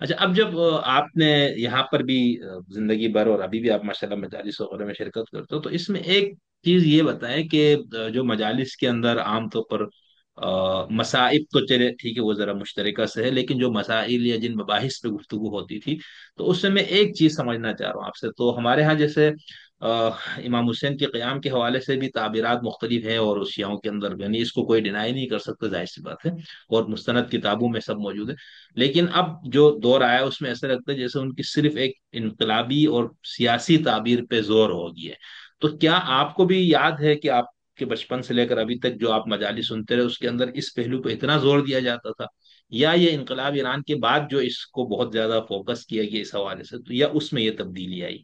اچھا، اب جب آپ نے یہاں پر بھی زندگی بھر اور ابھی بھی آپ ماشاء اللہ مجالس وغیرہ میں شرکت کرتے ہو، تو اس میں ایک چیز یہ بتائیں کہ جو مجالس کے اندر عام طور پر مسائب تو چلے ٹھیک ہے، وہ ذرا مشترکہ سے ہے، لیکن جو مسائل یا جن مباحث پہ گفتگو ہوتی تھی، تو اس سے میں ایک چیز سمجھنا چاہ رہا ہوں آپ سے. تو ہمارے ہاں جیسے امام حسین کے قیام کے حوالے سے بھی تعبیرات مختلف ہیں، اور شیعوں کے اندر یعنی اس کو کوئی ڈینائی نہیں کر سکتا، ظاہر سی بات ہے، اور مستند کتابوں میں سب موجود ہے. لیکن اب جو دور آیا اس میں ایسا لگتا ہے جیسے ان کی صرف ایک انقلابی اور سیاسی تعبیر پہ زور ہو گیا ہے. تو کیا آپ کو بھی یاد ہے کہ آپ کے بچپن سے لے کر ابھی تک جو آپ مجالس سنتے رہے اس کے اندر اس پہلو پہ اتنا زور دیا جاتا تھا، یا یہ انقلاب ایران کے بعد جو اس کو بہت زیادہ فوکس کیا گیا اس حوالے سے، تو یا اس میں یہ تبدیلی آئی؟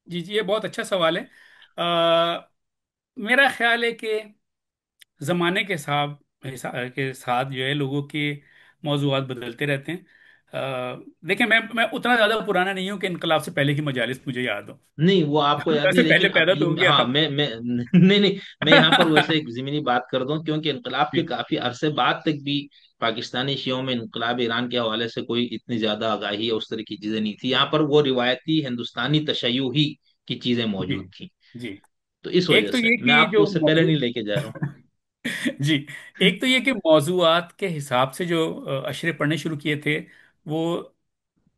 جی جی، یہ بہت اچھا سوال ہے۔ میرا خیال ہے کہ زمانے کے ساتھ جو ہے لوگوں کے موضوعات بدلتے رہتے ہیں۔ دیکھیں، میں اتنا زیادہ پرانا نہیں ہوں کہ انقلاب سے پہلے کی مجالس مجھے یاد ہو۔ نہیں وہ آپ کو یاد انقلاب نہیں، سے لیکن پہلے اب پیدا تو ہو گیا ہاں تھا۔ میں نہیں نہیں، میں یہاں پر ویسے ایک ضمنی بات کر دوں، کیونکہ انقلاب کے جی کافی عرصے بعد تک بھی پاکستانی شیعوں میں انقلاب ایران کے حوالے سے کوئی اتنی زیادہ آگاہی یا اس طرح کی چیزیں نہیں تھی. یہاں پر وہ روایتی ہندوستانی تشیع ہی کی چیزیں جی موجود تھیں. جی۔ تو اس ایک وجہ تو سے یہ میں کہ آپ کو جو اس سے پہلے موضوع نہیں لے کے جا رہا ہوں. جی، ایک تو یہ کہ موضوعات کے حساب سے جو اشرے پڑھنے شروع کیے تھے، وہ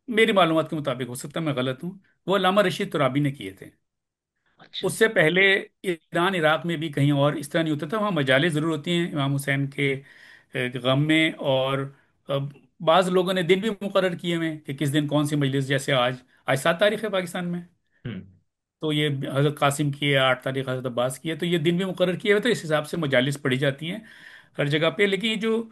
میری معلومات کے مطابق، ہو سکتا ہے میں غلط ہوں، وہ علامہ رشید ترابی نے کیے تھے۔ اچھا. اس سے پہلے ایران عراق میں بھی کہیں اور اس طرح نہیں ہوتا تھا، وہاں مجالس ضرور ہوتی ہیں امام حسین کے غم میں، اور بعض لوگوں نے دن بھی مقرر کیے ہوئے ہیں کہ کس دن کون سی مجلس، جیسے آج 7 تاریخ ہے پاکستان میں، ہوں. تو یہ حضرت قاسم کی ہے، 8 تاریخ حضرت عباس کی ہے، تو یہ دن بھی مقرر کیے ہوئے، تو اس حساب سے مجالس پڑھی جاتی ہیں ہر جگہ پہ۔ لیکن یہ جو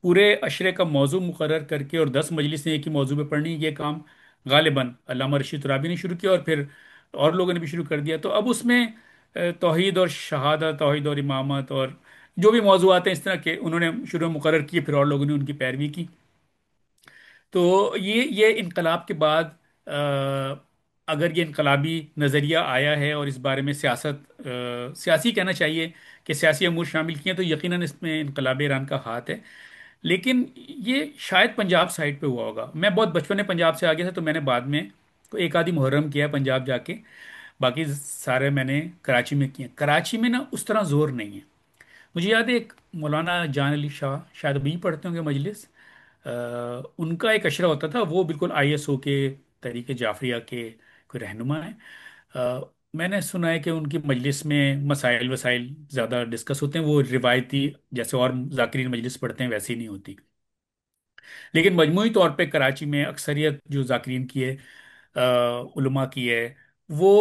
پورے عشرے کا موضوع مقرر کر کے اور 10 مجلسیں ایک ہی موضوع پہ پڑھنی، یہ کام غالباً علامہ رشید ترابی نے شروع کیا، اور پھر اور لوگوں نے بھی شروع کر دیا۔ تو اب اس میں توحید اور شہادت، توحید اور امامت، اور جو بھی موضوعات ہیں اس طرح کے، انہوں نے شروع میں مقرر کیے، پھر اور لوگوں نے ان کی پیروی کی۔ تو یہ انقلاب کے بعد اگر یہ انقلابی نظریہ آیا ہے اور اس بارے میں سیاسی کہنا چاہیے کہ سیاسی امور شامل کیے ہیں، تو یقیناً اس میں انقلاب ایران کا ہاتھ ہے۔ لیکن یہ شاید پنجاب سائڈ پہ ہوا ہوگا، میں بہت بچپن میں پنجاب سے آ گیا تھا، تو میں نے بعد میں ایک آدھی محرم کیا ہے پنجاب جا کے، باقی سارے میں نے کراچی میں کیے ہیں۔ کراچی میں نا اس طرح زور نہیں ہے۔ مجھے یاد ہے ایک مولانا جان علی شاہ، شاید ابھی پڑھتے ہوں گے مجلس، ان کا ایک اشرہ ہوتا تھا، وہ بالکل آئی ایس او کے طریقے جعفریہ کے کوئی رہنما ہیں۔ آ، میں نے سنا ہے کہ ان کی مجلس میں مسائل وسائل زیادہ ڈسکس ہوتے ہیں، وہ روایتی جیسے اور ذاکرین مجلس پڑھتے ہیں ویسی نہیں ہوتی۔ لیکن مجموعی طور پہ کراچی میں اکثریت جو ذاکرین کی ہے، علماء کی ہے، وہ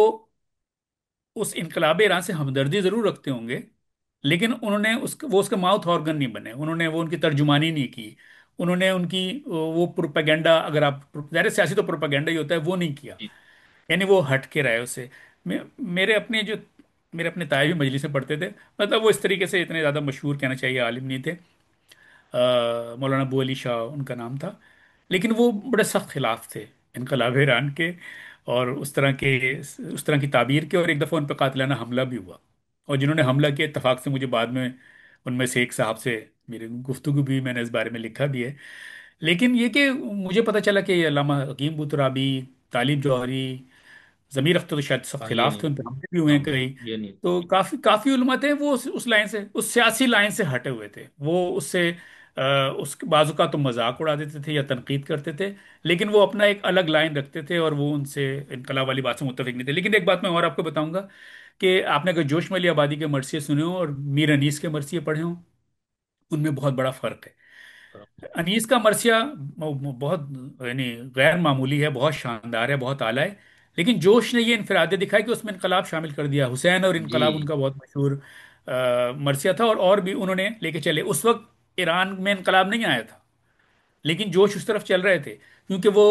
اس انقلاب ایران سے ہمدردی ضرور رکھتے ہوں گے، لیکن انہوں نے وہ اس کا ماؤتھ آرگن نہیں بنے، انہوں نے وہ ان کی ترجمانی نہیں کی، انہوں نے ان کی وہ پروپیگنڈا، اگر آپ ظاہر ہے سیاسی تو پروپیگنڈا ہی ہوتا ہے، وہ نہیں کیا، جی. یعنی وہ ہٹ کے رہے اس سے۔ میں- میرے اپنے جو میرے اپنے تائے بھی مجلس میں پڑھتے تھے، مطلب وہ اس طریقے سے اتنے زیادہ مشہور کہنا چاہیے عالم نہیں تھے، مولانا ابو علی شاہ ان کا نام تھا، لیکن وہ بڑے سخت خلاف تھے انقلاب ایران کے، اور اس طرح کی تعبیر کے، اور ایک دفعہ ان پہ قاتلانہ حملہ بھی ہوا، اور جنہوں نے حملہ کیا اتفاق سے مجھے بعد میں ان میں سے ایک صاحب سے میری گفتگو بھی، میں نے اس بارے میں لکھا بھی ہے۔ لیکن یہ کہ مجھے پتہ چلا کہ علامہ حکیم بوترابی، طالب جوہری، ضمیر اختر تو شاید سخت ہاں یہ خلاف نہیں. تھے، ان پہ حملے بھی ہوئے ہاں ہیں کئی۔ یہ نہیں. تو کافی کافی علماء تھے وہ اس لائن سے، اس سیاسی لائن سے ہٹے ہوئے تھے، وہ اس سے اس کے بازو کا تو مذاق اڑا دیتے تھے یا تنقید کرتے تھے، لیکن وہ اپنا ایک الگ لائن رکھتے تھے، اور وہ ان سے انقلاب والی بات سے متفق نہیں تھے۔ لیکن ایک بات میں اور آپ کو بتاؤں گا کہ آپ نے اگر جوش میں علی آبادی کے مرثیے سنے ہوں اور میر انیس کے مرثیے پڑھے ہوں، ان میں بہت بڑا فرق ہے۔ انیس کا مرثیہ بہت یعنی غیر معمولی ہے، بہت شاندار ہے، بہت اعلیٰ ہے، لیکن جوش نے یہ انفرادیت دکھائی کہ اس میں انقلاب شامل کر دیا، حسین اور انقلاب ان جی. کا بہت مشہور مرثیہ تھا، اور بھی انہوں نے لے کے چلے۔ اس وقت ایران میں انقلاب نہیں آیا تھا، لیکن جوش اس طرف چل رہے تھے، کیونکہ وہ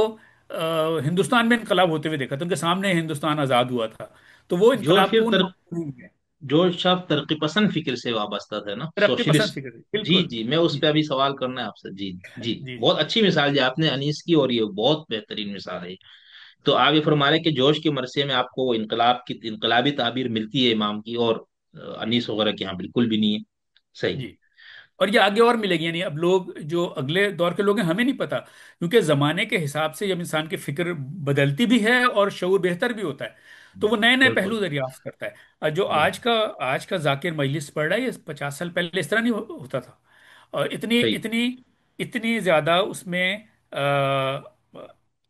ہندوستان میں انقلاب ہوتے ہوئے دیکھا تھا، ان کے سامنے ہندوستان آزاد ہوا تھا، تو وہ جو انقلاب پھر کو ان نہیں ہے، جو شب ترقی پسند فکر سے وابستہ تھے نا، ترقی پسند سوشلسٹ. فکر تھی، جی بالکل۔ جی، میں اس جی پہ ابھی سوال کرنا ہے آپ سے. جی جی. جی جی بہت اچھی مثال دی آپ نے انیس کی، اور یہ بہت بہترین مثال ہے. تو آپ یہ فرما رہے ہیں کہ جوش کے مرثیے میں آپ کو وہ انقلابی تعبیر ملتی ہے امام کی، اور انیس وغیرہ کی یہاں بالکل بھی نہیں ہے. صحیح. جی۔ اور یہ آگے اور ملے گی، یعنی اب لوگ جو اگلے دور کے لوگ ہیں ہمیں نہیں پتا، کیونکہ زمانے کے حساب سے جب انسان کی فکر بدلتی بھی ہے اور شعور بہتر بھی ہوتا ہے تو وہ نئے نئے بالکل پہلو دریافت کرتا ہے۔ اور جو بالکل آج کا ذاکر مجلس پڑھ رہا ہے یہ 50 سال پہلے اس طرح نہیں ہوتا تھا، اور اتنی صحیح اتنی اتنی زیادہ اس میں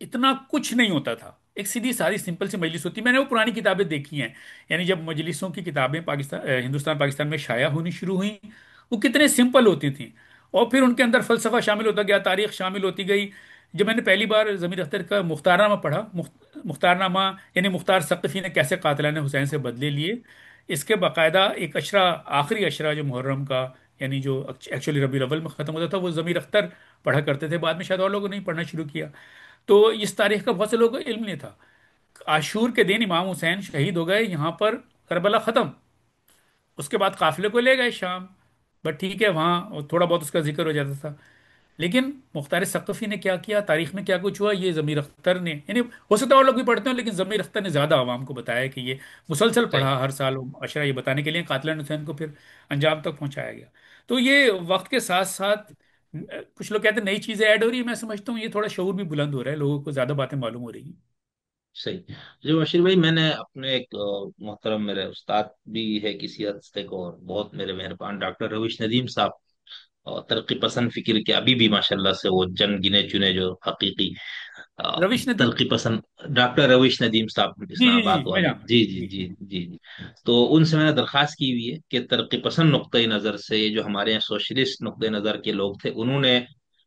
اتنا کچھ نہیں ہوتا تھا، ایک سیدھی ساری سمپل سی مجلس ہوتی، میں نے وہ پرانی کتابیں دیکھی ہیں، یعنی جب مجلسوں کی کتابیں پاکستان ہندوستان پاکستان میں شائع ہونی شروع ہوئیں وہ کتنے سمپل ہوتی تھیں، اور پھر ان کے اندر فلسفہ شامل ہوتا گیا، تاریخ شامل ہوتی گئی۔ جب میں نے پہلی بار ضمیر اختر کا مختار نامہ پڑھا، مختار نامہ یعنی مختار ثقفی نے کیسے قاتلان حسین سے بدلے لیے، اس کے باقاعدہ ایک اشرا، آخری اشرا جو محرم کا، یعنی جو ایکچولی ربیع الاول میں ختم ہوتا تھا، وہ ضمیر اختر پڑھا کرتے تھے، بعد میں شاید اور لوگوں نے پڑھنا شروع کیا، تو اس تاریخ کا بہت سے لوگوں کو علم نہیں تھا۔ عاشور کے دن امام حسین شہید ہو گئے یہاں پر، کربلا ختم، اس کے بعد قافلے کو لے گئے شام، بٹ ٹھیک ہے وہاں تھوڑا بہت اس کا ذکر ہو جاتا تھا، لیکن مختار ثقفی نے کیا کیا، تاریخ میں کیا کچھ ہوا، یہ ضمیر اختر نے، یعنی ہو سکتا ہے اور لوگ بھی پڑھتے ہیں لیکن ضمیر اختر نے زیادہ عوام کو بتایا کہ یہ مسلسل صحیح پڑھا ہر سال اشرا، یہ بتانے کے لیے قاتل حسین کو پھر انجام تک پہنچایا گیا۔ تو یہ وقت کے ساتھ ساتھ کچھ لوگ کہتے ہیں نئی چیزیں ایڈ ہو رہی ہیں، میں سمجھتا ہوں یہ تھوڑا شعور بھی بلند ہو رہا ہے، لوگوں کو زیادہ باتیں معلوم ہو رہی ہیں۔ صحیح۔ جو بشیر بھائی، میں نے اپنے ایک محترم میرے استاد بھی ہے کسی حد تک، اور بہت میرے مہربان ڈاکٹر رویش ندیم صاحب، اور ترقی پسند فکر کے ابھی بھی ماشاء اللہ سے وہ جن گنے چنے جو حقیقی رویش ندیم، ترقی پسند، ڈاکٹر رویش ندیم صاحب جی اسلام جی جی آباد میں والے، جانتا جی ہوں جی جی۔ جی جی جی۔ تو ان سے میں نے درخواست کی ہوئی ہے کہ ترقی پسند نقطۂ نظر سے، یہ جو ہمارے یہاں سوشلسٹ نقطۂ نظر کے لوگ تھے، انہوں نے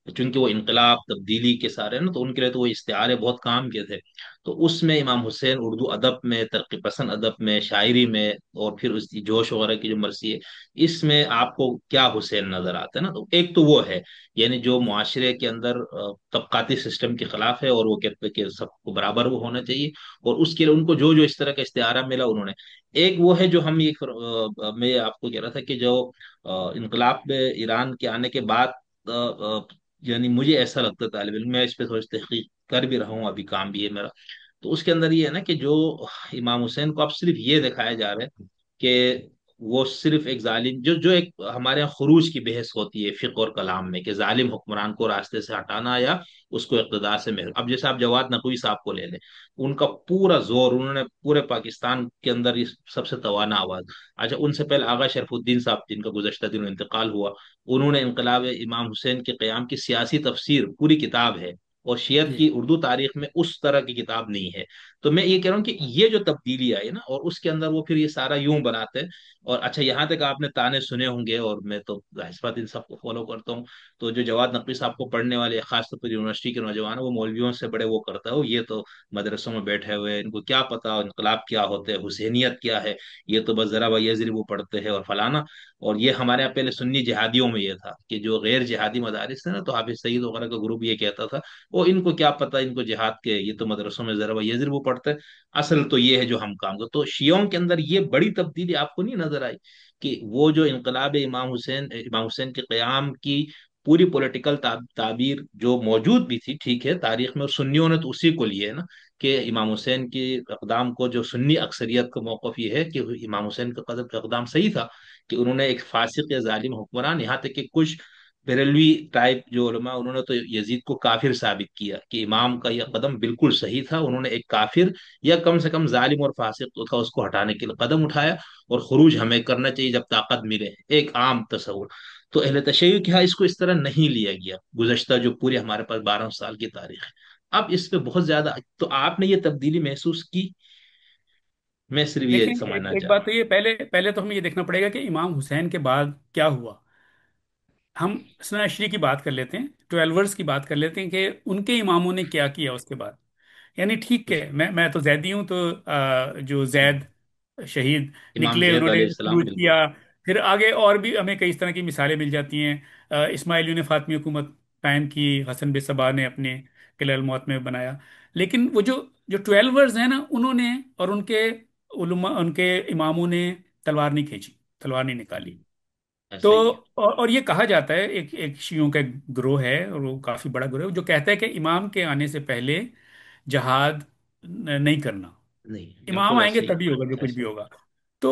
چونکہ وہ انقلاب تبدیلی کے سارے نا، تو ان کے لیے تو وہ استعارے بہت کام کے تھے، تو اس میں امام حسین اردو ادب میں، ترقی پسند ادب میں، شاعری میں، اور پھر اس کی جوش وغیرہ کی جو مرثی ہے، اس میں آپ کو کیا حسین نظر آتا ہے نا، تو ایک تو وہ ہے، یعنی جو جی معاشرے کے اندر طبقاتی سسٹم کے خلاف ہے، اور وہ کہتے ہیں کہ سب کو برابر وہ ہونا چاہیے، اور اس کے لیے ان کو جو جو اس طرح کا استعارہ ملا انہوں نے، ایک وہ ہے جو ہم یہ میں آپ کو کہہ رہا تھا کہ جو انقلاب ایران کے آنے کے بعد، یعنی مجھے ایسا لگتا ہے طالب علم، میں اس پہ تھوڑی سی تحقیق کر بھی رہا ہوں، ابھی کام بھی ہے میرا، تو اس کے اندر یہ ہے نا کہ جو امام حسین کو اب صرف یہ دکھایا جا رہا ہے کہ وہ صرف ایک ظالم، جو ایک ہمارے یہاں خروج کی بحث ہوتی ہے فقہ اور کلام میں، کہ ظالم حکمران کو راستے سے ہٹانا یا اس کو اقتدار سے محروم، اب جیسے آپ جواد نقوی صاحب کو لے لیں، ان کا پورا زور، انہوں نے پورے پاکستان کے اندر یہ سب سے توانا آواز، اچھا ان سے پہلے آغا شرف الدین صاحب جن کا گزشتہ دنوں انتقال ہوا، انہوں نے انقلاب امام حسین کے قیام کی سیاسی تفسیر پوری کتاب ہے، اور شیعت جی کی اردو تاریخ میں اس طرح کی کتاب نہیں ہے، تو میں یہ کہہ رہا ہوں کہ یہ جو تبدیلی آئی نا، اور اس کے اندر وہ پھر یہ سارا یوں بناتے ہیں، اور اچھا یہاں تک آپ نے تانے سنے ہوں گے، اور میں تو بات ان سب کو فالو کرتا ہوں، تو جو جواد نقوی صاحب کو پڑھنے والے خاص طور پر یونیورسٹی کے نوجوان ہیں، وہ مولویوں سے بڑے وہ کرتا ہے، وہ یہ تو مدرسوں میں بیٹھے ہوئے ان کو کیا پتا انقلاب کیا ہوتے ہے، حسینیت کیا ہے، یہ تو بس ذرا یزری وہ پڑھتے ہیں اور فلانا، اور یہ ہمارے یہاں پہلے سنی جہادیوں میں یہ تھا کہ جو غیر جہادی مدارس ہیں نا، تو حافظ سعید وغیرہ کا گروپ یہ کہتا تھا وہ ان کو کیا پتا، ان کو جہاد کے، یہ تو مدرسوں میں ذرا یزر وہ پڑھتے ہیں، اصل تو یہ ہے جو ہم کام کرتے، تو شیعوں کے اندر یہ بڑی تبدیلی آپ کو نہیں نظر آئی کہ وہ جو انقلاب امام حسین کے قیام کی پوری پولیٹیکل تعبیر جو موجود بھی تھی، ٹھیک ہے تاریخ میں، اور سنیوں نے تو اسی کو لیے ہے نا، کہ امام حسین کی اقدام کو، جو سنی اکثریت کا موقف یہ ہے کہ امام حسین کا قدم کا اقدام صحیح تھا، کہ انہوں نے ایک فاسق یا ظالم حکمران، یہاں تک کہ کچھ بریلوی ٹائپ جو علماء، انہوں نے تو یزید کو کافر ثابت کیا کہ امام کا یہ قدم بالکل صحیح تھا، انہوں نے ایک کافر یا کم سے کم ظالم اور فاسق تو تھا، اس کو ہٹانے کے لیے قدم اٹھایا، اور خروج ہمیں کرنا چاہیے جب طاقت ملے، ایک عام تصور، تو اہل تشیع کے ہاں اس کو اس طرح نہیں لیا گیا، گزشتہ جو پورے ہمارے پاس 12 سال کی تاریخ ہے، اب اس پہ بہت زیادہ، تو آپ نے یہ تبدیلی محسوس کی؟ میں صرف یہ دیکھیں سمجھنا ایک چاہ بات رہا تو یہ، پہلے پہلے تو ہمیں یہ دیکھنا پڑے گا کہ امام حسین کے بعد کیا ہوا۔ ہم سنا عشری کی بات کر لیتے ہیں، ٹویلورز کی بات کر لیتے ہیں کہ ان کے اماموں نے کیا کیا اس کے بعد، یعنی ٹھیک ہوں۔ ہے میں تو زیدی ہوں، تو جو زید شہید امام نکلے زید انہوں نے علیہ السلام، خروج بالکل کیا، پھر آگے اور بھی ہمیں کئی اس طرح کی مثالیں مل جاتی ہیں، اسماعیلیوں نے فاطمی حکومت قائم کی، حسن بن صبا نے اپنے قلعہ الموت میں بنایا، لیکن وہ جو ٹویلورز ہیں نا انہوں نے، اور ان کے علماء، ان کے اماموں نے تلوار نہیں کھینچی، تلوار نہیں نکالی، تو ایسا ہی ہے۔ اور یہ کہا جاتا ہے، ایک شیعوں کا ایک گروہ ہے اور وہ کافی بڑا گروہ ہے جو کہتا ہے کہ امام کے آنے سے پہلے جہاد نہیں کرنا، نہیں، امام بالکل آئیں گے ایسا ہی تبھی ہوگا جو ہے، کچھ ایسا بھی ہی ہوگا۔ تو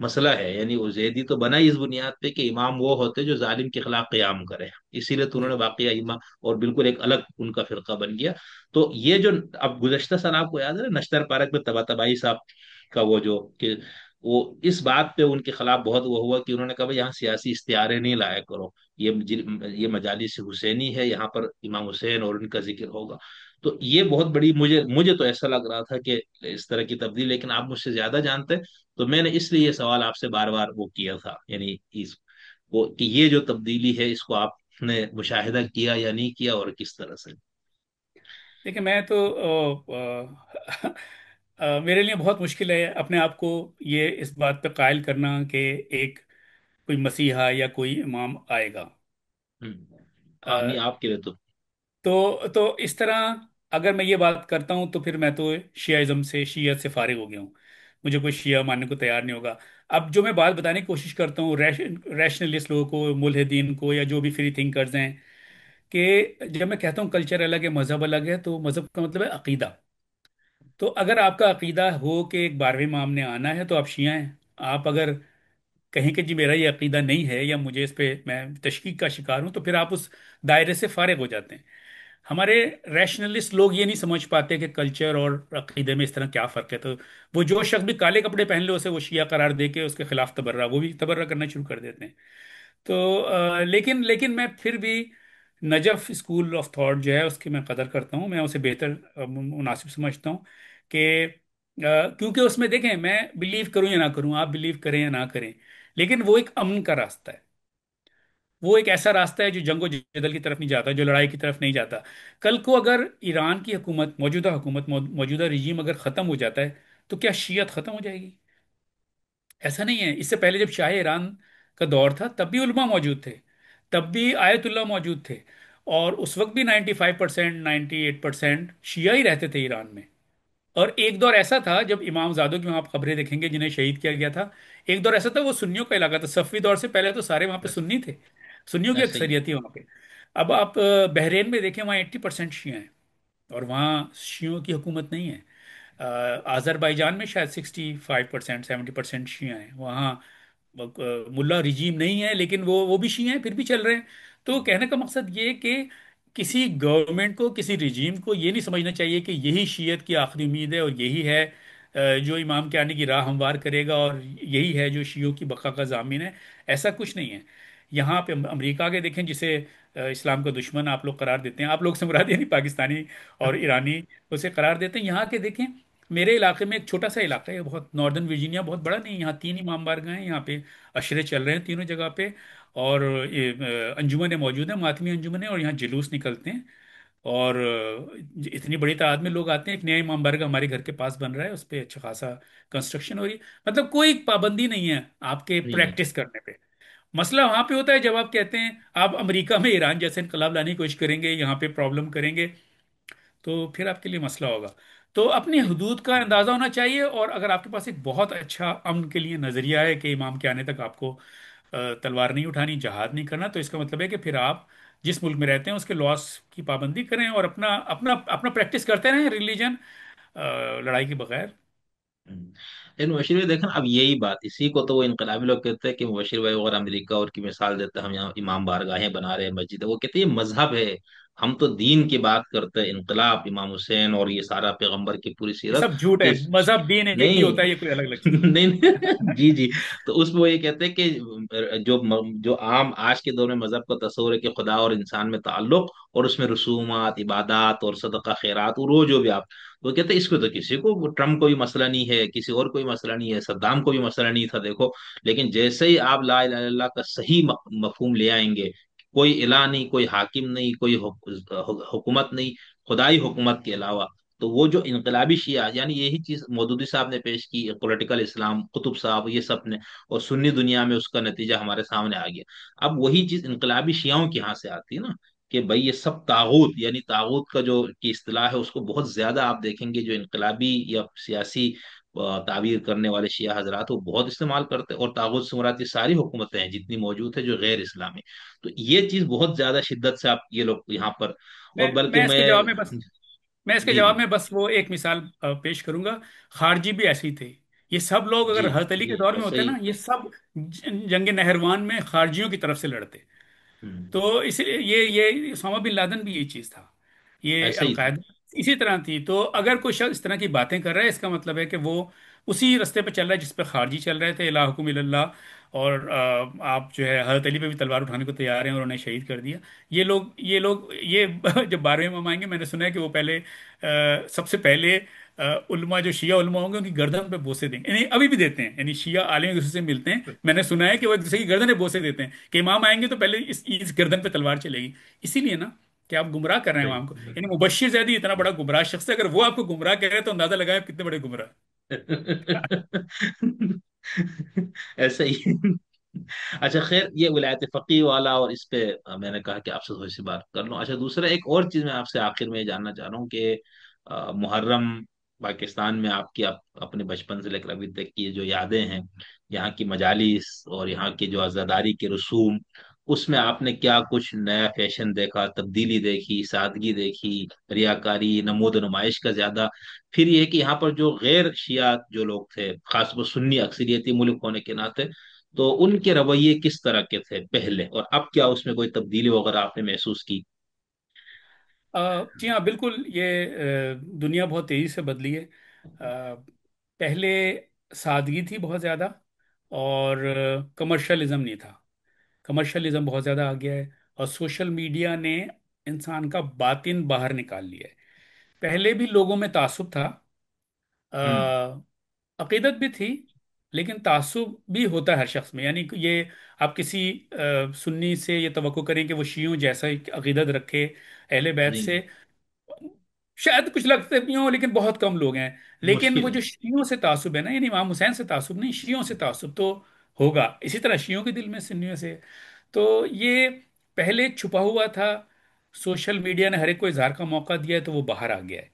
مسئلہ ہے, یعنی وہ زیدی تو بنا ہی اس بنیاد پہ کہ امام وہ ہوتے جو ظالم کے خلاف قیام کرے, اسی لیے تو انہوں نے جی واقعہ امام اور بالکل ایک الگ ان کا فرقہ بن گیا. تو یہ جو اب گزشتہ سال آپ کو یاد ہے نا نشتر پارک میں طباطبائی صاحب کا وہ جو کہ وہ اس بات پہ ان کے خلاف بہت وہ ہوا کہ انہوں نے کہا بھائی یہاں سیاسی اشتہاریں نہیں لایا کرو, یہ مجالس حسینی ہے, یہاں پر امام حسین اور ان کا ذکر ہوگا. تو یہ بہت بڑی, مجھے تو ایسا لگ رہا تھا کہ اس طرح کی تبدیلی, لیکن آپ مجھ سے زیادہ جانتے ہیں, تو میں نے اس لیے یہ سوال آپ سے بار بار وہ کیا تھا, یعنی وہ کہ یہ جو تبدیلی ہے اس کو آپ نے مشاہدہ کیا یا نہیں کیا, اور کس طرح سے. دیکھیں میں تو میرے لیے بہت مشکل ہے اپنے آپ کو یہ اس بات پہ قائل کرنا کہ ایک کوئی مسیحا یا کوئی امام آئے گا. ہوں. نہیں, آ، آپ کے لیے تو. تو اس طرح اگر میں یہ بات کرتا ہوں تو پھر میں تو شیعہ سے شیعت سے فارغ ہو گیا ہوں. مجھے کوئی شیعہ ماننے کو تیار نہیں ہوگا. اب جو میں بات بتانے کی کوشش کرتا ہوں ریشنلسٹ لوگوں کو, ملحدین کو, یا جو بھی فری تھنکرز ہیں, کہ جب میں کہتا ہوں کلچر الگ ہے مذہب الگ ہے, تو مذہب کا مطلب ہے عقیدہ. تو اگر آپ کا عقیدہ ہو کہ ایک 12ویں امام نے آنا ہے تو آپ شیعہ ہیں. آپ اگر کہیں کہ جی میرا یہ عقیدہ نہیں ہے یا مجھے اس پہ میں تشکیک کا شکار ہوں, تو پھر آپ اس دائرے سے فارغ ہو جاتے ہیں. ہمارے ریشنلسٹ لوگ یہ نہیں سمجھ پاتے کہ کلچر اور عقیدے میں اس طرح کیا فرق ہے. تو وہ جو شخص بھی کالے کپڑے پہن لے اسے وہ شیعہ قرار دے کے اس کے خلاف تبرہ, وہ بھی تبرہ کرنا شروع کر دیتے ہیں. تو لیکن میں پھر بھی نجف اسکول آف تھاٹ جو ہے اس کی میں قدر کرتا ہوں. میں اسے بہتر مناسب سمجھتا ہوں کہ کیونکہ اس میں دیکھیں میں بلیو کروں یا نہ کروں, آپ بلیو کریں یا نہ کریں, لیکن وہ ایک امن کا راستہ ہے. وہ ایک ایسا راستہ ہے جو جنگ و جدل کی طرف نہیں جاتا, جو لڑائی کی طرف نہیں جاتا. کل کو اگر ایران کی حکومت, موجودہ حکومت, موجودہ رجیم اگر ختم ہو جاتا ہے تو کیا شیعت ختم ہو جائے گی؟ ایسا نہیں ہے. اس سے پہلے جب شاہ ایران کا دور تھا تب بھی علماء موجود تھے, تب بھی آیت اللہ موجود تھے, اور اس وقت بھی 95% 98% شیعہ ہی رہتے تھے ایران میں. اور ایک دور ایسا تھا جب امام زادوں کی وہاں آپ خبریں دیکھیں گے جنہیں شہید کیا گیا تھا, ایک دور ایسا تھا وہ سنیوں کا علاقہ تھا. صفوی دور سے پہلے تو سارے وہاں پہ ایسا سنی تھے, سنیوں کی ایسا ہی ہے. اکثریت تھی وہاں پہ. اب آپ بحرین میں دیکھیں وہاں 80% شیعہ ہیں, اور وہاں شیعوں کی حکومت نہیں ہے. آذربائیجان میں شاید 65% 70% شیعہ ہیں. وہاں ملا رجیم نہیں ہے لیکن وہ بھی شیعہ ہیں, پھر بھی چل رہے ہیں. تو کہنے کا مقصد یہ کہ کسی گورنمنٹ کو, کسی رجیم کو یہ نہیں سمجھنا چاہیے کہ یہی شیعت کی آخری امید ہے اور یہی ہے جو امام کے آنے کی راہ ہموار کرے گا, اور یہی ہے جو شیعوں کی بقا کا ضامن ہے. ایسا کچھ نہیں ہے. یہاں پہ امریکہ کے دیکھیں جسے اسلام کا دشمن آپ لوگ قرار دیتے ہیں, آپ لوگ سے مراد یعنی پاکستانی اور ایرانی اسے قرار دیتے ہیں. یہاں کے دیکھیں میرے علاقے میں ایک چھوٹا سا علاقہ ہے, بہت ناردرن ورجینیا, بہت بڑا نہیں, یہاں 3 امام بارگاہ ہیں, یہاں پہ اشرے چل رہے ہیں تینوں جگہ پہ, اور یہ انجمنیں موجود ہیں, ماتمی انجمنیں, اور یہاں جلوس نکلتے ہیں, اور اتنی بڑی تعداد میں لوگ آتے ہیں. ایک نیا امام بارگاہ ہمارے گھر کے پاس بن رہا ہے, اس پہ اچھا خاصا کنسٹرکشن ہو رہی ہے. مطلب کوئی پابندی نہیں ہے آپ کے نہیں ہے. پریکٹس کرنے پہ. مسئلہ وہاں پہ ہوتا ہے جب آپ کہتے ہیں آپ امریکہ میں ایران جیسے انقلاب لانے کی کوشش کریں گے, یہاں پہ پرابلم کریں گے, تو پھر آپ کے لیے مسئلہ ہوگا. تو اپنی حدود کا اندازہ ہونا چاہیے, اور اگر آپ کے پاس ایک بہت اچھا امن کے لیے نظریہ ہے کہ امام کے آنے تک آپ کو تلوار نہیں اٹھانی, جہاد نہیں کرنا, تو اس کا مطلب ہے کہ پھر آپ جس ملک میں رہتے ہیں اس کے لاس کی پابندی کریں اور اپنا اپنا اپنا پریکٹس کرتے رہیں ریلیجن, لڑائی کے بغیر. لیکن مبشر بھائی دیکھیں اب یہی بات, اسی کو تو وہ انقلابی لوگ کہتے ہیں کہ مبشر بھائی وغیرہ امریکہ اور کی مثال دیتے ہیں, ہم یہاں امام بارگاہیں بنا رہے ہیں, مسجد ہے, وہ کہتے ہیں یہ مذہب ہے, ہم تو دین کی بات کرتے ہیں, انقلاب امام حسین اور یہ سارا پیغمبر کی پوری یہ سیرت. سب جھوٹ تو ہے. مذہب دین ایک ہی ہوتا ہے, نہیں یہ کوئی الگ الگ چیز نہیں نہیں. جی جی. تو اس میں وہ یہ کہتے ہیں کہ جو عام آج کے دور میں مذہب کا تصور ہے کہ خدا اور انسان میں تعلق, اور اس میں رسومات, عبادات اور صدقہ خیرات, اور وہ جو بھی آپ, وہ کہتے ہیں اس کو تو کسی کو, ٹرمپ کو بھی مسئلہ نہیں ہے, کسی اور کوئی مسئلہ نہیں ہے, صدام کو بھی مسئلہ نہیں تھا دیکھو, لیکن جیسے ہی آپ لا الہ الا اللہ کا صحیح مفہوم لے آئیں گے, کوئی الہ نہیں, کوئی حاکم نہیں, کوئی حکومت نہیں, خدائی حکومت کے علاوہ, تو وہ جو انقلابی شیعہ, یعنی یہی چیز مودودی صاحب نے پیش کی, پولیٹیکل اسلام, قطب صاحب, یہ سب نے, اور سنی دنیا میں اس کا نتیجہ ہمارے سامنے آ گیا. اب وہی چیز انقلابی شیعوں کے یہاں سے آتی ہے نا, کہ بھائی یہ سب طاغوت, یعنی طاغوت کا جو کی اصطلاح ہے اس کو بہت زیادہ آپ دیکھیں گے جو انقلابی یا سیاسی تعبیر کرنے والے شیعہ حضرات وہ بہت استعمال کرتے ہیں, اور طاغوت سے مراد یہ ساری حکومتیں ہیں جتنی موجود ہے جو غیر اسلامی. تو یہ چیز بہت زیادہ شدت سے آپ یہ لوگ یہاں پر, اور بلکہ میں اس کے میں. جواب میں بس میں اس کے جی جی. جواب میں بس وہ ایک مثال پیش کروں گا. خارجی بھی ایسے ہی تھے. یہ سب لوگ جی اگر حضرت علی جی کے دور میں ایسا ہوتے ہی. نا، یہ سب جنگ نہروان میں خارجیوں کی طرف سے لڑتے. ہوں. تو اس لیے یہ اسامہ بن لادن بھی یہی چیز تھا، یہ ایسا ہی تھا. القاعدہ اسی طرح تھی. تو اگر کوئی شخص اس طرح کی باتیں کر رہا ہے، اس کا مطلب ہے کہ وہ اسی رستے پہ چل رہا ہے جس پہ خارجی چل رہے تھے، الہ حکم الا اللہ. اور آپ جو ہے حضرت علی پہ بھی تلوار اٹھانے کو تیار ہیں اور انہیں شہید کر دیا. یہ لوگ یہ جب 12ویں امام آئیں گے، میں نے سنا ہے کہ وہ پہلے سب سے پہلے علماء جو شیعہ علماء ہوں گے ان کی گردن پہ بوسے دیں گے، یعنی ابھی بھی دیتے ہیں، یعنی شیعہ عالم ایک دوسرے سے ملتے ہیں. میں نے سنا ہے کہ وہ ایک دوسرے کی گردن پہ بوسے دیتے ہیں کہ امام آئیں گے تو پہلے اس گردن پہ تلوار چلے گی. اسی لیے نا کہ آپ گمراہ کر رہے ہیں صحیح. امام کو. یعنی مبشر زیدی اتنا بڑا گمراہ شخص ہے، اگر وہ آپ کو گمراہ کہہ رہے ہیں تو اندازہ لگائیں آپ کتنے بڑے گمراہ ایسا ہی. اچھا خیر، یہ ولایت فقی والا، اور اس پہ میں نے کہا کہ آپ سے تھوڑی سی بات کر لوں. اچھا دوسرا ایک اور چیز میں آپ سے آخر میں یہ جاننا چاہ رہا ہوں کہ محرم پاکستان میں آپ کی اپنے بچپن سے لے کر ابھی تک کی یہ جو یادیں ہیں، یہاں کی مجالس اور یہاں کی جو عزاداری کے رسوم، اس میں آپ نے کیا کچھ نیا فیشن دیکھا، تبدیلی دیکھی، سادگی دیکھی، ریاکاری، نمود و نمائش کا زیادہ؟ پھر یہ ہے کہ یہاں پر جو غیر شیعہ جو لوگ تھے، خاص طور پر سنی اکثریتی ملک ہونے کے ناطے، تو ان کے رویے کس طرح کے تھے پہلے، اور اب کیا اس میں کوئی تبدیلی وغیرہ آپ نے محسوس کی؟ جی ہاں بالکل. یہ دنیا بہت تیزی سے بدلی ہے. پہلے سادگی تھی بہت زیادہ، اور کمرشلزم نہیں تھا. کمرشلزم بہت زیادہ آ گیا ہے، اور سوشل میڈیا نے انسان کا باطن باہر نکال لیا ہے. پہلے بھی لوگوں میں تعصب تھا، ہوں. عقیدت بھی تھی، لیکن تعصب بھی ہوتا ہے ہر شخص میں. یعنی کہ یہ آپ کسی سنی سے یہ توقع کریں کہ وہ شیعوں جیسا ہی عقیدت رکھے اہل بیت نہیں سے، نہیں. شاید کچھ لگتے بھی ہوں لیکن بہت کم لوگ ہیں. لیکن وہ مشکل جو ہے. شیعوں سے تعصب ہے نا، یعنی امام حسین سے تعصب نہیں، شیعوں سے تعصب تو ہوگا. اسی طرح شیعوں کے دل میں سنیوں سے. تو یہ پہلے چھپا ہوا تھا، سوشل میڈیا نے ہر ایک کو اظہار کا موقع دیا ہے تو وہ باہر آ گیا ہے.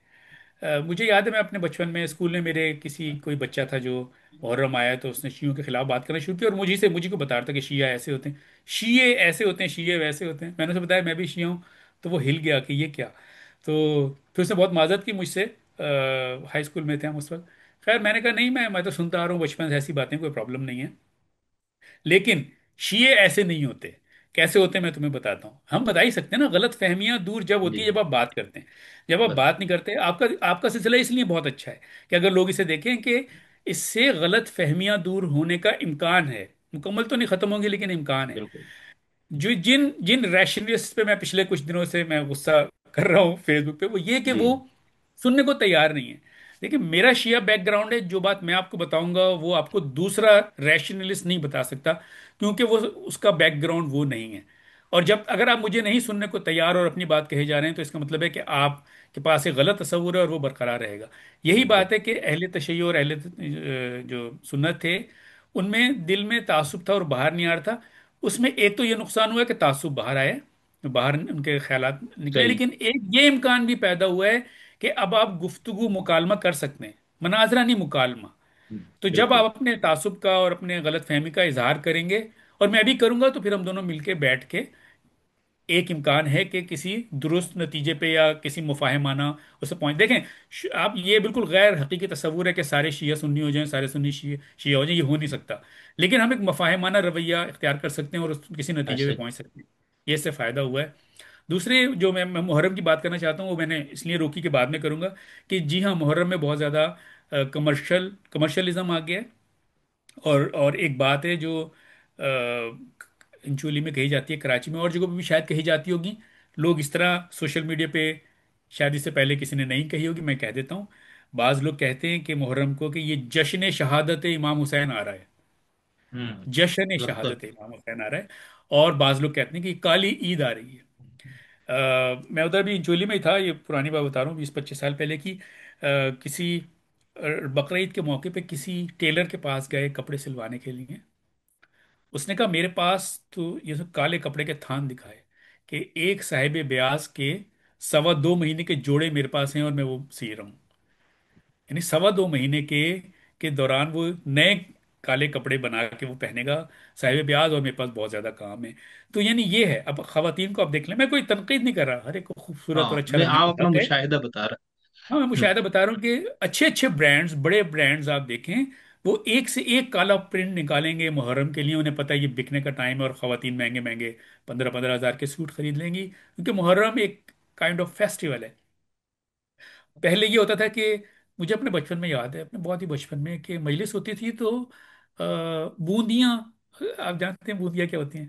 مجھے یاد ہے میں اپنے بچپن میں اسکول میں میرے کسی کوئی بچہ تھا جو محرم آیا تو اس نے شیعوں کے خلاف بات کرنا شروع کی، اور مجھے کو بتا رہا تھا کہ شیعہ ایسے ہوتے ہیں، شیعہ ایسے ہوتے ہیں، شیعہ ویسے ہوتے ہیں. میں نے اسے بتایا میں بھی شیعہ ہوں. تو وہ ہل گیا کہ یہ کیا. تو پھر اس نے بہت معذرت کی مجھ سے. ہائی اسکول میں تھے ہم اس وقت. خیر میں نے کہا نہیں، میں تو سنتا آ رہا ہوں بچپن سے ایسی باتیں، کوئی پرابلم نہیں ہے. لیکن شیعہ ایسے نہیں ہوتے. کیسے ہوتے ہیں میں تمہیں بتاتا ہوں. ہم بتا ہی سکتے ہیں نا، غلط فہمیاں دور جب ہوتی جی. ہیں جب آپ بات کرتے ہیں. جب آپ بس. بات نہیں کرتے، آپ کا سلسلہ اس لیے بہت اچھا ہے کہ اگر لوگ اسے دیکھیں کہ اس سے غلط فہمیاں دور ہونے کا امکان ہے. مکمل تو نہیں ختم ہوں گی لیکن امکان ہے. بالکل. جو جن جن ریشنلسٹ پہ میں پچھلے کچھ دنوں سے میں غصہ کر رہا ہوں فیس بک پہ، وہ یہ کہ جی. وہ سننے کو تیار نہیں ہے. لیکن میرا شیعہ بیک گراؤنڈ ہے، جو بات میں آپ کو بتاؤں گا وہ آپ کو دوسرا ریشنلسٹ نہیں بتا سکتا، کیونکہ وہ اس کا بیک گراؤنڈ وہ نہیں ہے. اور جب اگر آپ مجھے نہیں سننے کو تیار اور اپنی بات کہے جا رہے ہیں تو اس کا مطلب ہے کہ آپ کے پاس ایک غلط تصور ہے اور وہ برقرار رہے گا. یہی بات ہے بالکل. کہ اہل تشیع اور اہل جو سنت تھے، ان میں دل میں تعصب تھا اور باہر نہیں آ رہا تھا. اس میں ایک تو یہ نقصان ہوا ہے کہ تعصب باہر آئے، باہر ان کے خیالات نکلے. صحیح. لیکن ایک یہ امکان بھی پیدا ہوا ہے کہ اب آپ گفتگو مکالمہ کر سکتے ہیں، مناظرہ نہیں، مکالمہ. تو جب بالکل. آپ اپنے تعصب کا اور اپنے غلط فہمی کا اظہار کریں گے اور میں بھی کروں گا، تو پھر ہم دونوں مل کے بیٹھ کے ایک امکان ہے کہ کسی درست نتیجے پہ یا کسی مفاہمانہ اسے پہنچ. دیکھیں آپ یہ بالکل غیر حقیقی تصور ہے کہ سارے شیعہ سنی ہو جائیں، سارے سنی شیعہ ہو جائیں، یہ ہو نہیں سکتا. لیکن ہم ایک مفاہمانہ رویہ اختیار کر سکتے ہیں اور کسی نتیجے ایسا پہ ہی. پہنچ سکتے ہیں. یہ اس سے فائدہ ہوا ہے. دوسرے جو میں محرم کی بات کرنا چاہتا ہوں، وہ میں نے اس لیے روکی کہ بعد میں کروں گا، کہ جی ہاں محرم میں بہت زیادہ کمرشلزم آ گیا ہے. اور ایک بات ہے جو انچولی میں کہی جاتی ہے، کراچی میں اور جگہوں پہ بھی شاید کہی جاتی ہوگی. لوگ اس طرح سوشل میڈیا پہ، شاید اس سے پہلے کسی نے نہیں کہی ہوگی، میں کہہ دیتا ہوں. بعض لوگ کہتے ہیں کہ محرم کو کہ یہ جشن شہادت امام حسین آ رہا ہے. ہوں. جشن لگتا شہادت امام حسین آ رہا ہے. اور بعض لوگ کہتے ہیں کہ یہ کالی عید آ رہی ہے. میں ادھر بھی انچولی میں ہی تھا، یہ پرانی بات بتا رہا ہوں 20-25 سال پہلے کی. کسی بقرعید کے موقع پہ کسی ٹیلر کے پاس گئے کپڑے سلوانے کے لیے. اس نے کہا میرے پاس تو یہ سب کالے کپڑے کے تھان دکھائے کہ ایک صاحب بیاض کے 2.25 مہینے کے جوڑے میرے پاس ہیں اور میں وہ سی رہا ہوں. یعنی 2.25 مہینے کے دوران وہ نئے کالے کپڑے بنا کے وہ پہنے گا صاحب بیاض، اور میرے پاس بہت زیادہ کام ہے. تو یعنی یہ ہے. اب خواتین کو آپ دیکھ لیں، میں کوئی تنقید نہیں کر رہا، ہر ایک کو خوبصورت ہاں، اور اچھا میں لگنے آپ کا اپنا حق ہے. مشاہدہ بتا رہا. ہاں میں ہوں. مشاہدہ بتا رہا ہوں کہ اچھے اچھے برانڈز، بڑے برانڈز آپ دیکھیں، وہ ایک سے ایک کالا پرنٹ نکالیں گے محرم کے لیے، انہیں پتہ ہے یہ بکنے کا ٹائم ہے، اور خواتین مہنگے مہنگے 15 15 ہزار کے سوٹ خرید لیں گی، کیونکہ محرم ایک کائنڈ آف فیسٹیول ہے۔ پہلے یہ ہوتا تھا کہ مجھے اپنے بچپن میں یاد ہے، اپنے بہت ہی بچپن میں، کہ مجلس ہوتی تھی تو بوندیاں، آپ جانتے ہیں بوندیاں کیا ہوتی ہیں؟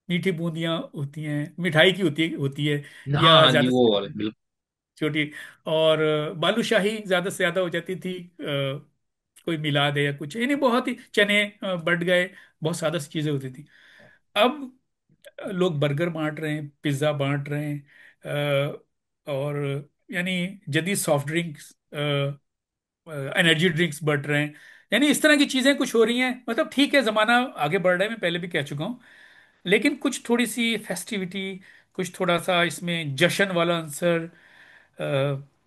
میٹھی بوندیاں ہوتی ہیں، مٹھائی کی ہوتی ہے، ہاں یا ہاں جی زیادہ وہ سے بالکل چھوٹی، اور بالو شاہی زیادہ سے زیادہ ہو جاتی تھی، کوئی میلاد ہے یا کچھ، یعنی بہت ہی چنے بٹ گئے، بہت سادہ سی چیزیں ہوتی تھی۔ اب لوگ برگر بانٹ رہے ہیں، پیزا بانٹ رہے ہیں، اور یعنی جدید soft drinks, energy drinks but رہے ہیں، یعنی اس طرح کی چیزیں کچھ ہو رہی ہیں۔ مطلب ٹھیک ہے، زمانہ آگے بڑھ رہا ہے، میں پہلے بھی کہہ چکا ہوں، لیکن کچھ تھوڑی سی فیسٹیوٹی، کچھ تھوڑا سا اس میں جشن والا عنصر،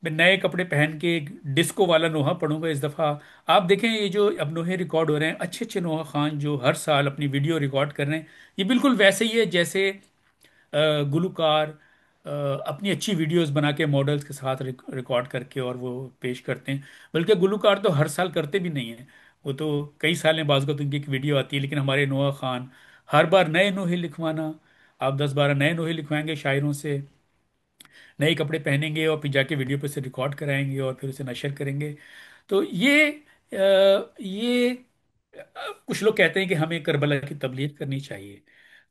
میں نئے کپڑے پہن کے ڈسکو والا نوحہ پڑھوں گا اس دفعہ۔ آپ دیکھیں یہ جو اب نوحے ریکارڈ ہو رہے ہیں، اچھے اچھے نوحہ خان جو ہر سال اپنی ویڈیو ریکارڈ کر رہے ہیں، یہ بالکل ویسے ہی ہے جیسے گلوکار اپنی اچھی ویڈیوز بنا کے ماڈلز کے ساتھ ریکارڈ کر کے اور وہ پیش کرتے ہیں۔ بلکہ گلوکار تو ہر سال کرتے بھی نہیں ہیں، وہ تو کئی سال میں بعض کا تو ان کی ایک ویڈیو آتی ہے، لیکن ہمارے نوحہ خان ہر بار نئے نوحے لکھوانا، آپ 10 12 نئے نوحے لکھوائیں گے شاعروں سے، نئے کپڑے پہنیں گے اور پھر جا کے ویڈیو پہ سے ریکارڈ کرائیں گے اور پھر اسے نشر کریں گے۔ تو یہ کچھ لوگ کہتے ہیں کہ ہمیں کربلا کی تبلیغ کرنی چاہیے،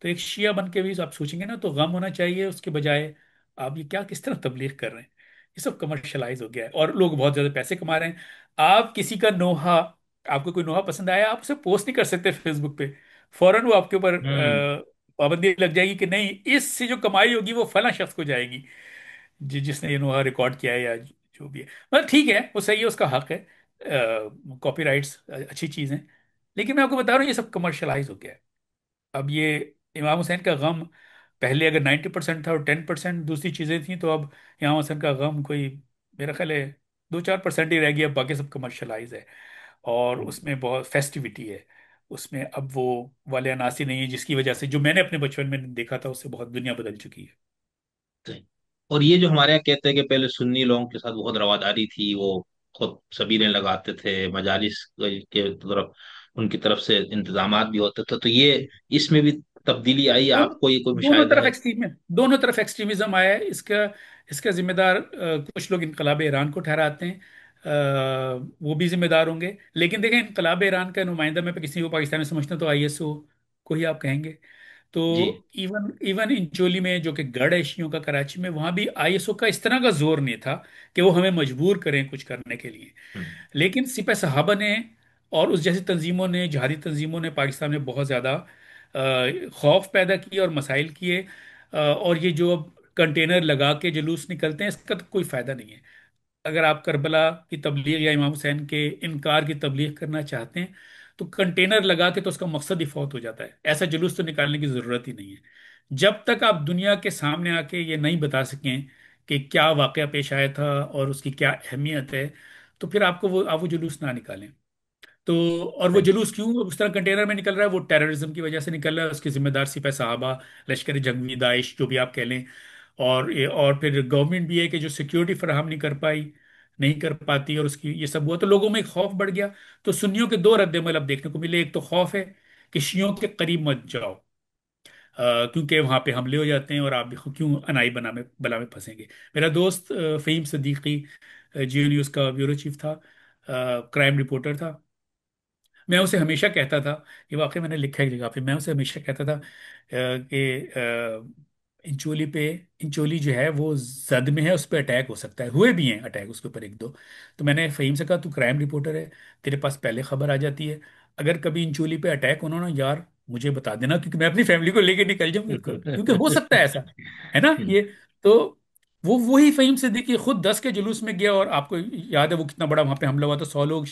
تو ایک شیعہ بن کے بھی آپ سوچیں گے نا تو غم ہونا چاہیے، اس کے بجائے آپ یہ کیا کس طرح تبلیغ کر رہے ہیں؟ یہ سب کمرشلائز ہو گیا ہے اور لوگ بہت زیادہ پیسے کما رہے ہیں۔ آپ کسی کا نوحہ، آپ کو کوئی نوحہ پسند آیا، آپ اسے پوسٹ نہیں کر سکتے فیس بک پہ، فوراً وہ آپ کے اوپر ہوں پابندی لگ جائے گی کہ نہیں، اس سے جو کمائی ہوگی وہ فلاں شخص کو جائے گی، جس نے یہ نوحہ ریکارڈ کیا ہے یا جو بھی ہے۔ مطلب ٹھیک ہے، وہ صحیح ہے، اس کا حق ہے، کاپی رائٹس اچھی چیز ہیں، لیکن میں آپ کو بتا رہا ہوں یہ سب کمرشلائز ہو گیا ہے۔ اب یہ امام حسین کا غم پہلے اگر 90% تھا اور 10% دوسری چیزیں تھیں، تو اب امام حسین کا غم کوئی میرا خیال ہے 2 4% ہی رہ گیا، باقی سب کمرشلائز ہے، اور اس میں بہت فیسٹیوٹی ہے، اس میں اب وہ والے عناصر نہیں ہیں جس کی وجہ سے جو میں نے اپنے بچپن میں دیکھا تھا اس سے بہت دنیا بدل چکی ہے۔ صحیح۔ اور یہ جو ہمارے یہاں کہتے ہیں کہ پہلے سنی لوگوں کے ساتھ بہت رواداری تھی، وہ خود سبیلیں لگاتے تھے مجالس کے طرف، ان کی طرف سے انتظامات بھی ہوتے تھے، تو یہ اس میں بھی تبدیلی آئی، دونوں آپ کو یہ کوئی دونوں مشاہدہ طرف ہے؟ ایکسٹریم دونوں طرف ایکسٹریمزم آیا ہے، اس کا ذمہ دار کچھ لوگ انقلاب ایران کو ٹھہراتے ہیں، وہ بھی ذمہ دار ہوں گے، لیکن دیکھیں انقلاب ایران کا نمائندہ میں کسی کو پاکستان میں سمجھتا ہوں تو آئی ایس او کو ہی آپ کہیں گے۔ تو جی ایون انچولی میں جو کہ گڑھ ہے شیعوں کا کراچی میں، وہاں بھی آئی ایس او کا اس طرح کا زور نہیں تھا کہ وہ ہمیں مجبور کریں کچھ کرنے کے لیے، ہوں، لیکن سپہ صحابہ نے اور اس جیسی تنظیموں نے، جہادی تنظیموں نے پاکستان میں بہت زیادہ خوف پیدا کیے اور مسائل کیے، اور یہ جو اب کنٹینر لگا کے جلوس نکلتے ہیں اس کا تو کوئی فائدہ نہیں ہے۔ اگر آپ کربلا کی تبلیغ یا امام حسین کے انکار کی تبلیغ کرنا چاہتے ہیں تو کنٹینر لگا کے تو اس کا مقصد ہی فوت ہو جاتا ہے، ایسا جلوس تو نکالنے کی ضرورت ہی نہیں ہے۔ جب تک آپ دنیا کے سامنے آ کے یہ نہیں بتا سکیں کہ کیا واقعہ پیش آیا تھا اور اس کی کیا اہمیت ہے، تو پھر آپ وہ جلوس نہ نکالیں۔ تو اور وہ صحیح، جلوس کیوں اس طرح کنٹینر میں نکل رہا ہے؟ وہ ٹیررزم کی وجہ سے نکل رہا ہے، اس کے ذمہ دار سپہ صحابہ، لشکر جنگی، داعش، جو بھی آپ کہہ لیں، اور پھر گورنمنٹ بھی ہے کہ جو سیکیورٹی فراہم نہیں کر پائی، نہیں کر پاتی، اور اس کی یہ سب ہوا تو لوگوں میں ایک خوف بڑھ گیا۔ تو سنیوں کے دو رد عمل اب دیکھنے کو ملے، ایک تو خوف ہے کہ شیعوں کے قریب مت جاؤ، کیونکہ وہاں پہ حملے ہو جاتے ہیں اور آپ بھی کیوں انائی بلا میں پھنسیں گے۔ میرا دوست فہیم صدیقی، جیو نیوز کا بیورو چیف تھا، کرائم رپورٹر تھا، میں اسے ہمیشہ کہتا تھا، یہ واقعی میں نے لکھا ہے ایک جگہ پہ، میں اسے ہمیشہ کہتا تھا کہ انچولی پہ، انچولی جو ہے وہ زد میں ہے، اس پہ اٹیک ہو سکتا ہے، ہوئے بھی ہیں اٹیک اس کے اوپر ایک دو۔ تو میں نے فہیم سے کہا تو کرائم رپورٹر ہے، تیرے پاس پہلے خبر آ جاتی ہے، اگر کبھی انچولی پہ اٹیک ہونا نا یار، مجھے بتا دینا، کیونکہ میں اپنی فیملی کو لے کے نکل جاؤں گا، کیونکہ ہو سکتا ہے ایسا، ہے نا یہ۔ تو وہی فہیم صدیقی خود 10 کے جلوس میں گیا، اور آپ کو یاد ہے وہ کتنا بڑا وہاں پہ حملہ ہوا تھا، 100 لوگ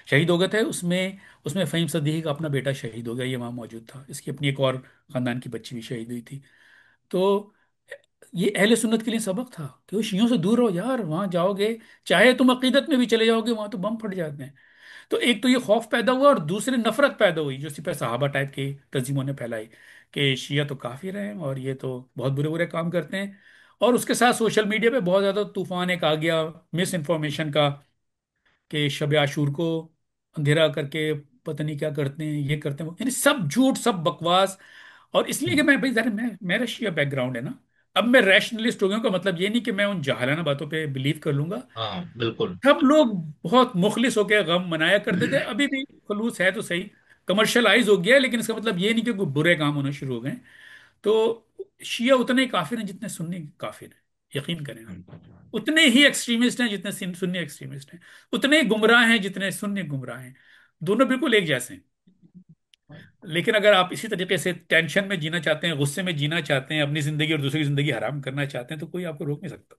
شہید ہو گئے تھے اس میں فہیم صدیقی کا اپنا بیٹا شہید ہو گیا، یہ وہاں موجود تھا، اس کی اپنی ایک اور خاندان کی بچی بھی شہید ہوئی تھی۔ تو یہ اہل سنت کے لیے سبق تھا کہ وہ شیعوں سے دور رہو یار، وہاں جاؤ گے چاہے تم عقیدت میں بھی چلے جاؤ گے وہاں تو بم پھٹ جاتے ہیں۔ تو ایک تو یہ خوف پیدا ہوا، اور دوسرے نفرت پیدا ہوئی جو سپہ صحابہ ٹائپ کی تنظیموں نے پھیلائی کہ شیعہ تو کافر ہیں اور یہ تو بہت برے برے کام کرتے ہیں، اور اس کے ساتھ سوشل میڈیا پہ بہت زیادہ طوفان ایک آ گیا مس انفارمیشن کا، کہ شب عاشور کو اندھیرا کر کے پتہ نہیں کیا کرتے ہیں، یہ کرتے ہیں یعنی سب جھوٹ، سب بکواس. اور اس لیے کہ میں بھائی ذرا میرا شیعہ بیک گراؤنڈ ہے نا. اب میں ریشنلسٹ ہو گیا ہوں، کا مطلب یہ نہیں کہ میں ان جاہلانہ باتوں پہ بلیو کر لوں گا. ہاں بالکل. سب لوگ بہت مخلص ہو کے غم منایا کرتے تھے، ابھی بھی خلوص ہے تو صحیح. کمرشلائز ہو گیا ہے، لیکن اس کا مطلب یہ نہیں کہ کوئی برے کام ہونا شروع ہو گئے. تو شیعہ اتنے ہی کافر ہیں جتنے سنی کافر ہیں، یقین کریں آپ. اتنے ہی ایکسٹریمسٹ ہیں جتنے سنی ایکسٹریمسٹ ہیں. اتنے ہی گمراہ ہیں جتنے سنی گمراہ ہیں. دونوں بالکل ایک جیسے ہیں. لیکن اگر آپ اسی طریقے سے ٹینشن میں جینا چاہتے ہیں، غصے میں جینا چاہتے ہیں، اپنی زندگی اور دوسروں کی زندگی حرام کرنا چاہتے ہیں، تو کوئی آپ کو روک نہیں سکتا.